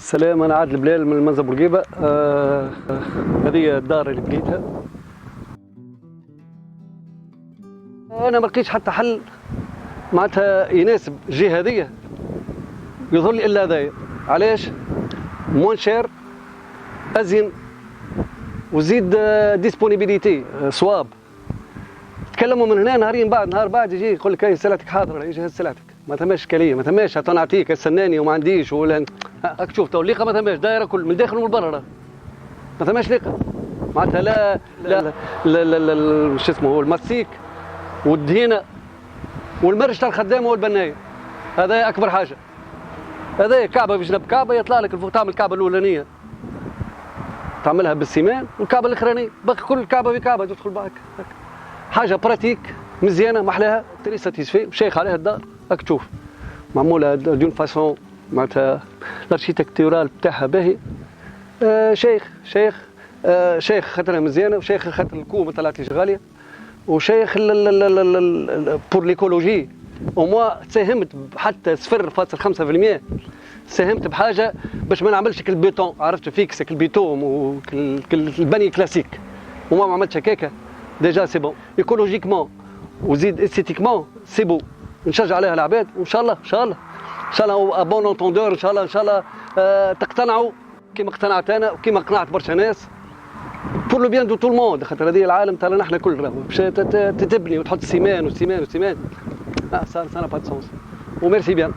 سلام، أنا عادل بلال من منزل بورقيبة. هذه الدار اللي بقيتها. أنا ما لقيتش حتى حل معناتها يناسب الجهة هذيا، يظهر لي إلا هذايا. علاش؟ موان شير، أزين، وزيد ديسبونيبيليتي صواب. تكلموا من هنا نهارين بعد نهار بعد يجي يقول لك هاي سلعتك حاضرة، يجي هاز سلعتك. ما ثماش إشكالية، ما ثماش نعطيك استناني وما عنديش ولا هاك تشوف تو الليقة ما ثماش دايرة كل من الداخل ومن برا، ما ثماش ليقة معناتها لا شو اسمه هو المسيك والدهينة والمرش تاع الخدامة والبناية. هذا أكبر حاجة. هذا كعبة بجنب كعبة يطلع لك الفوق، تعمل الكعبة الأولانية تعملها بالسيمان والكعبة الأخرانية باقي كل كعبة بكعبة تدخل معك. حاجة براتيك مزيانة محلاها تري ساتيسفي شيخ عليها الدار. راك تشوف معمولة دون فاسون معناتها الاركيتكتورال بتاعها باهي. شيخ خاطرها مزيانة، وشيخ خاطر الكو ما طلعتليش غالية، وشيخ بور ليكولوجي وموا ساهمت حتى 0.5% ساهمت بحاجة باش ما نعملش كالبيتون، عرفت فيكس كالبيتون وكالبني كلاسيك، وما عملتش هكاكا. ديجا سي بون ايكولوجيكمون وزيد استيتيكمون سي بو. نشجع عليها العباد وان شاء الله ان شاء الله ان شاء الله بون اونتوندور ان شاء الله ان شاء الله تقتنعوا كيما اقتنعت انا وكيما قنعت برشا ناس بور لو بيان دو تو الموند. خاطر هذه العالم تاعنا نحن كل راهو باش تتبني وتحط سيمان وسيمان وسيمان. سا با دو سونس. وميرسي بيان.